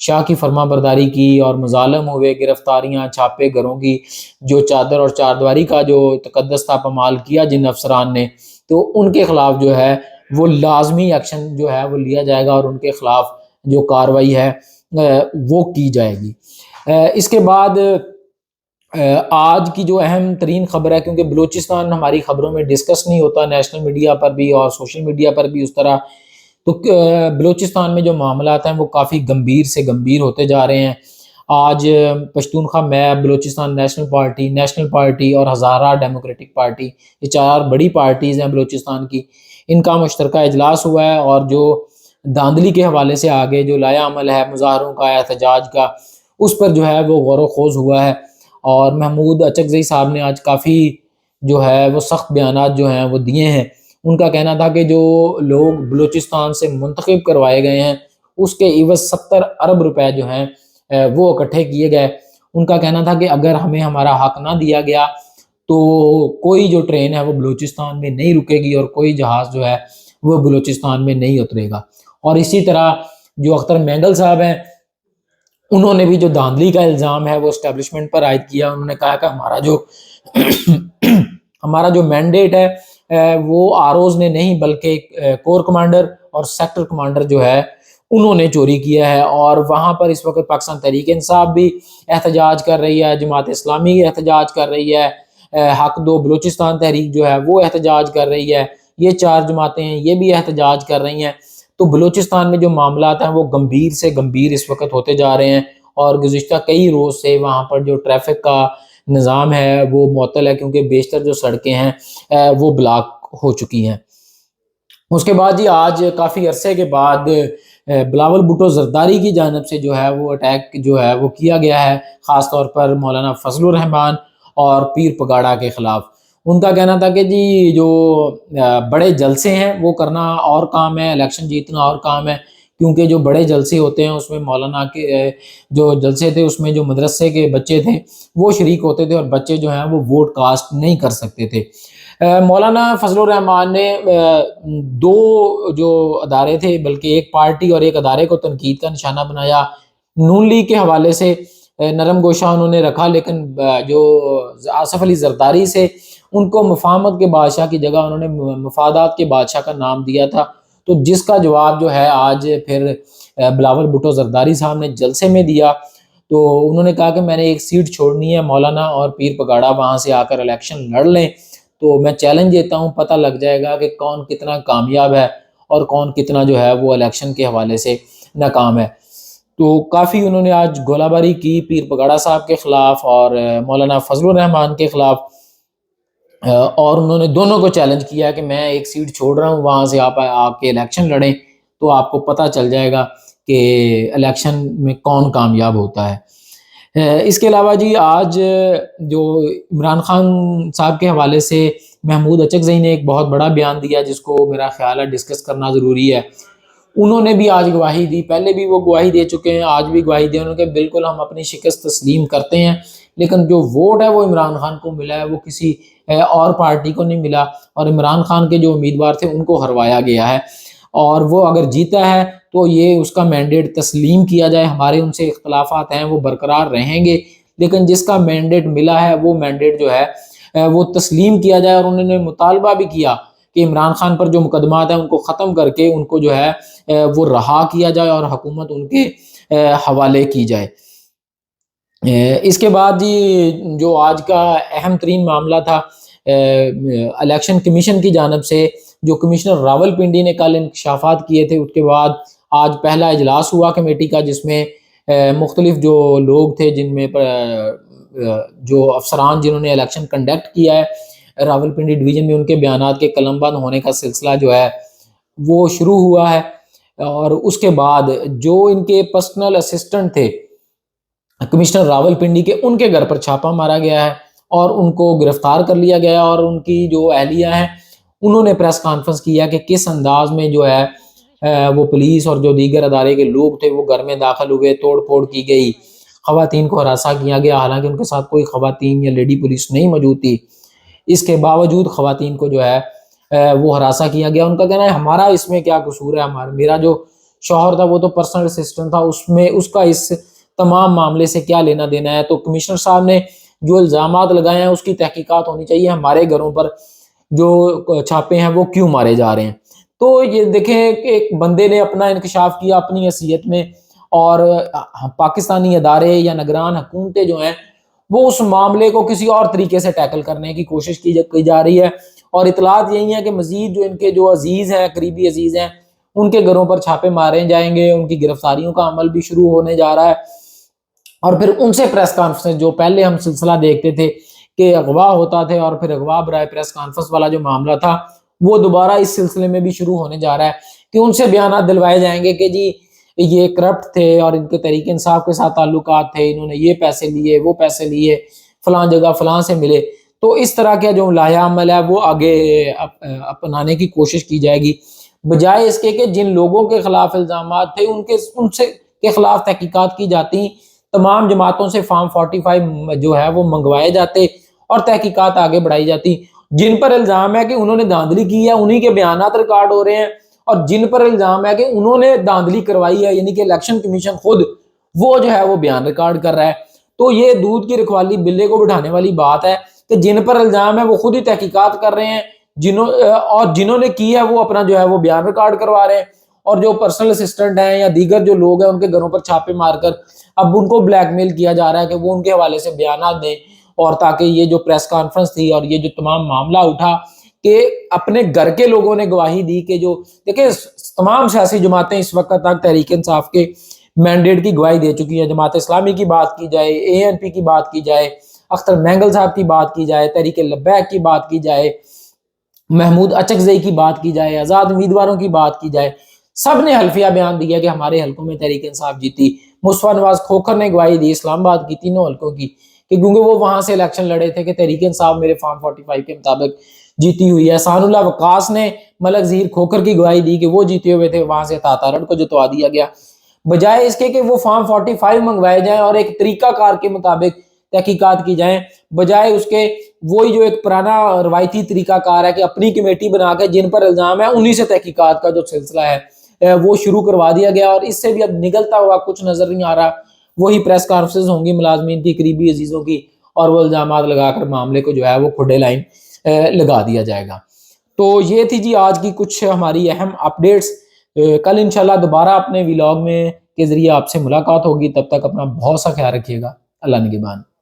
شاہ کی فرما برداری کی اور مظالم ہوئے، گرفتاریاں، چھاپے گھروں کی جو چادر اور چاردواری کا جو تقدس تھا پامال کیا جن افسران نے، تو ان کے خلاف جو ہے وہ لازمی ایکشن جو ہے وہ لیا جائے گا اور ان کے خلاف جو کارروائی ہے وہ کی جائے گی۔ اس کے بعد آج کی جو اہم ترین خبر ہے، کیونکہ بلوچستان ہماری خبروں میں ڈسکس نہیں ہوتا نیشنل میڈیا پر بھی اور سوشل میڈیا پر بھی اس طرح، تو بلوچستان میں جو معاملات ہیں وہ کافی گمبھیر سے گمبھیر ہوتے جا رہے ہیں۔ آج Pashtunkhwa map, Balochistan national party اور ہزارہ ڈیموکریٹک پارٹی، یہ 4 بڑی پارٹیز ہیں بلوچستان کی، ان کا مشترکہ اجلاس ہوا ہے، اور جو دھاندلی کے حوالے سے آگے جو لایا عمل ہے مظاہروں کا، احتجاج کا، اس پر جو ہے وہ غور و خوض ہوا ہے۔ اور محمود اچکزئی صاحب نے آج کافی جو ہے وہ سخت بیانات جو ہیں وہ دیے ہیں۔ ان کا کہنا تھا کہ جو لوگ بلوچستان سے منتخب کروائے گئے ہیں اس کے عوض 70 ارب روپے جو ہیں وہ اکٹھے کیے گئے۔ ان کا کہنا تھا کہ اگر ہمیں ہمارا حق نہ دیا گیا تو کوئی جو ٹرین ہے وہ بلوچستان میں نہیں رکے گی اور کوئی جہاز جو ہے وہ بلوچستان میں نہیں اترے گا۔ اور اسی طرح جو اختر مینگل صاحب ہیں، انہوں نے بھی جو دھاندلی کا الزام ہے وہ اسٹیبلشمنٹ پر عائد کیا۔ انہوں نے کہا کہ ہمارا جو مینڈیٹ ہے وہ آروز نے نہیں بلکہ کور کمانڈر اور سیکٹر کمانڈر جو ہے انہوں نے چوری کیا ہے۔ اور وہاں پر اس وقت پاکستان تحریک انصاف بھی احتجاج کر رہی ہے، جماعت اسلامی احتجاج کر رہی ہے، حق دو بلوچستان تحریک جو ہے وہ احتجاج کر رہی ہے، یہ 4 جماعتیں ہیں یہ بھی احتجاج کر رہی ہیں۔ تو بلوچستان میں جو معاملات ہیں وہ گمبھیر سے گمبھیر اس وقت ہوتے جا رہے ہیں، اور گزشتہ کئی روز سے وہاں پر جو ٹریفک کا نظام ہے وہ معطل ہے، کیونکہ بیشتر جو سڑکیں ہیں وہ بلاک ہو چکی ہیں۔ اس کے بعد جی آج کافی عرصے کے بعد بلاول بھٹو زرداری کی جانب سے جو ہے وہ اٹیک جو ہے وہ کیا گیا ہے، خاص طور پر مولانا فضل الرحمان اور پیر پگاڑا کے خلاف۔ ان کا کہنا تھا کہ جی جو بڑے جلسے ہیں وہ کرنا اور کام ہے، الیکشن جیتنا اور کام ہے، کیونکہ جو بڑے جلسے ہوتے ہیں اس میں مولانا کے جو جلسے تھے اس میں جو مدرسے کے بچے تھے وہ شریک ہوتے تھے، اور بچے جو ہیں وہ ووٹ کاسٹ نہیں کر سکتے تھے۔ مولانا فضل الرحمان نے 2 جو ادارے تھے بلکہ ایک پارٹی اور ایک ادارے کو تنقید کا نشانہ بنایا۔ نون لیگ کے حوالے سے نرم گوشہ انہوں نے رکھا، لیکن جو آصف علی زرداری سے ان کو مفاہمت کے بادشاہ کی جگہ انہوں نے مفادات کے بادشاہ کا نام دیا تھا، تو جس کا جواب جو ہے آج پھر بلاول بھٹو زرداری صاحب نے جلسے میں دیا۔ تو انہوں نے کہا کہ میں نے ایک سیٹ چھوڑنی ہے، مولانا اور پیر پگاڑا وہاں سے آ کر الیکشن لڑ لیں، تو میں چیلنج دیتا ہوں، پتہ لگ جائے گا کہ کون کتنا کامیاب ہے اور کون کتنا جو ہے وہ الیکشن کے حوالے سے ناکام ہے۔ تو کافی انہوں نے آج گولہ باری کی پیر پگاڑا صاحب کے خلاف اور مولانا فضل الرحمان کے خلاف، اور انہوں نے دونوں کو چیلنج کیا کہ میں ایک سیٹ چھوڑ رہا ہوں، وہاں سے آپ آ کے الیکشن لڑیں تو آپ کو پتہ چل جائے گا کہ الیکشن میں کون کامیاب ہوتا ہے۔ اس کے علاوہ جی آج جو عمران خان صاحب کے حوالے سے محمود اچکزئی نے ایک بہت بڑا بیان دیا جس کو میرا خیال ہے ڈسکس کرنا ضروری ہے۔ انہوں نے بھی آج گواہی دی، پہلے بھی وہ گواہی دے چکے ہیں، آج بھی گواہی دی انہوں نے کہ بالکل ہم اپنی شکست تسلیم کرتے ہیں، لیکن جو ووٹ ہے وہ عمران خان کو ملا ہے، وہ کسی اور پارٹی کو نہیں ملا، اور عمران خان کے جو امیدوار تھے ان کو ہروایا گیا ہے، اور وہ اگر جیتا ہے تو یہ اس کا مینڈیٹ تسلیم کیا جائے۔ ہمارے ان سے اختلافات ہیں وہ برقرار رہیں گے، لیکن جس کا مینڈیٹ ملا ہے وہ مینڈیٹ جو ہے وہ تسلیم کیا جائے۔ اور انہوں نے مطالبہ بھی کیا کہ عمران خان پر جو مقدمات ہیں ان کو ختم کر کے ان کو جو ہے وہ رہا کیا جائے اور حکومت ان کے حوالے کی جائے۔ اس کے بعد جی جو آج کا اہم ترین معاملہ تھا، الیکشن کمیشن کی جانب سے جو کمشنر راول پنڈی نے کل انکشافات کیے تھے، اس کے بعد آج پہلا اجلاس ہوا کمیٹی کا، جس میں مختلف جو لوگ تھے، جن میں جو افسران جنہوں نے الیکشن کنڈکٹ کیا ہے راول پنڈی ڈویژن میں، ان کے بیانات کے قلم بند ہونے کا سلسلہ جو ہے وہ شروع ہوا ہے۔ اور اس کے بعد جو ان کے پرسنل اسسٹنٹ تھے کمشنر راول پنڈی کے، ان کے گھر پر چھاپا مارا گیا ہے اور ان کو گرفتار کر لیا گیا، اور ان کی جو اہلیہ ہیں انہوں نے پریس کانفرنس کیا کہ کس انداز میں جو ہے وہ پولیس اور جو دیگر ادارے کے لوگ تھے وہ گھر میں داخل ہوئے، توڑ پھوڑ کی گئی، خواتین کو ہراساں کیا گیا، حالانکہ ان کے ساتھ کوئی خواتین یا لیڈی پولیس نہیں موجود تھی، اس کے باوجود خواتین کو جو ہے وہ ہراساں کیا گیا۔ ان کا کہنا ہے ہمارا اس میں کیا قصور ہے، میرا جو شوہر تھا وہ تو پرسنل اسسٹنٹ تھا، اس کا اس تمام معاملے سے کیا لینا دینا ہے؟ تو کمشنر صاحب نے جو الزامات لگائے ہیں اس کی تحقیقات ہونی چاہیے، ہمارے گھروں پر جو چھاپے ہیں وہ کیوں مارے جا رہے ہیں؟ تو یہ دیکھیں کہ ایک بندے نے اپنا انکشاف کیا اپنی حیثیت میں، اور پاکستانی ادارے یا نگران حکومتیں جو ہیں وہ اس معاملے کو کسی اور طریقے سے ٹیکل کرنے کی کوشش کی جا رہی ہے، اور اطلاعات یہی ہیں کہ مزید جو ان کے جو عزیز ہیں، قریبی عزیز ہیں، ان کے گھروں پر چھاپے مارے جائیں گے، ان کی گرفتاریوں کا عمل بھی شروع ہونے جا رہا ہے، اور پھر ان سے پریس کانفرنس، جو پہلے ہم سلسلہ دیکھتے تھے کہ اغوا ہوتا تھے اور پھر اغوا برائے پریس کانفرنس والا جو معاملہ تھا وہ دوبارہ اس سلسلے میں بھی شروع ہونے جا رہا ہے کہ ان سے بیانات دلوائے جائیں گے کہ جی یہ کرپٹ تھے اور ان کے تحریک انصاف کے ساتھ تعلقات تھے، انہوں نے یہ پیسے لیے، وہ پیسے لیے، فلاں جگہ فلاں سے ملے۔ تو اس طرح کا جو لایا عمل ہے وہ آگے اپنانے کی کوشش کی جائے گی، بجائے اس کے کہ جن لوگوں کے خلاف الزامات تھے ان سے کے خلاف تحقیقات کی جاتی، تمام جماعتوں سے فارم 45 جو ہے وہ منگوائے جاتے اور تحقیقات آگے بڑھائی جاتی۔ جن پر الزام ہے کہ انہوں نے دھاندلی کی ہے انہی کے بیانات ریکارڈ ہو رہے ہیں، اور جن پر الزام ہے کہ انہوں نے دھاندلی کروائی ہے، یعنی کہ الیکشن کمیشن خود، وہ جو ہے وہ بیان ریکارڈ کر رہا ہے۔ تو یہ دودھ کی رکھوالی بلے کو بٹھانے والی بات ہے کہ جن پر الزام ہے وہ خود ہی تحقیقات کر رہے ہیں، جنہوں نے کی ہے وہ اپنا جو ہے وہ بیان ریکارڈ کروا رہے ہیں، اور جو پرسنل اسسٹنٹ ہیں یا دیگر جو لوگ ہیں ان کے گھروں پر چھاپے مار کر اب ان کو بلیک میل کیا جا رہا ہے کہ وہ ان کے حوالے سے بیانات دیں، اور تاکہ یہ جو پریس کانفرنس تھی اور یہ جو تمام معاملہ اٹھا کہ اپنے گھر کے لوگوں نے گواہی دی کہ جو دیکھیں تمام سیاسی جماعتیں اس وقت تک تحریک انصاف کے مینڈیٹ کی گواہی دے چکی ہیں، جماعت اسلامی کی بات کی جائے، ANP کی بات کی جائے، اختر مینگل صاحب کی بات کی جائے، تحریک لبیک کی بات کی جائے، محمود اچکزئی کی بات کی جائے، آزاد امیدواروں کی بات کی جائے، سب نے حلفیہ بیان دیا کہ ہمارے حلقوں میں تحریک انصاف جیتی۔ مصطفیٰ نواز کھوکھر نے گواہی دی اسلام آباد کی تینوں حلقوں کی کہ کیونکہ وہ وہاں سے الیکشن لڑے تھے کہ تحریک انصاف میرے فارم 45 کے مطابق جیتی ہوئی ہے۔ احسان اللہ وقاص نے ملک ظہیر کھوکھر کی گواہی دی کہ وہ جیتے ہوئے تھے، وہاں سے تاتارڑ کو جتوا دیا گیا، بجائے اس کے کہ وہ فارم 45 منگوائے جائیں اور ایک طریقہ کار کے مطابق تحقیقات کی جائیں، بجائے اس کے وہی جو ایک پرانا روایتی طریقہ کار ہے کہ اپنی کمیٹی بنا کے جن پر الزام ہے انہی سے تحقیقات کا جو سلسلہ ہے وہ شروع کروا دیا گیا، اور اس سے بھی اب نگلتا ہوا کچھ نظر نہیں آ رہا۔ وہی پریس کانفرنس ہوں گی ملازمین کی، قریبی عزیزوں کی، اور وہ الزامات لگا کر معاملے کو جو ہے وہ کھڈے لائن لگا دیا جائے گا۔ تو یہ تھی جی آج کی کچھ ہماری اہم اپڈیٹس۔ کل انشاءاللہ دوبارہ اپنے ولاگ میں کے ذریعے آپ سے ملاقات ہوگی، تب تک اپنا بہت سا خیال رکھیے گا۔ اللہ نگہبان۔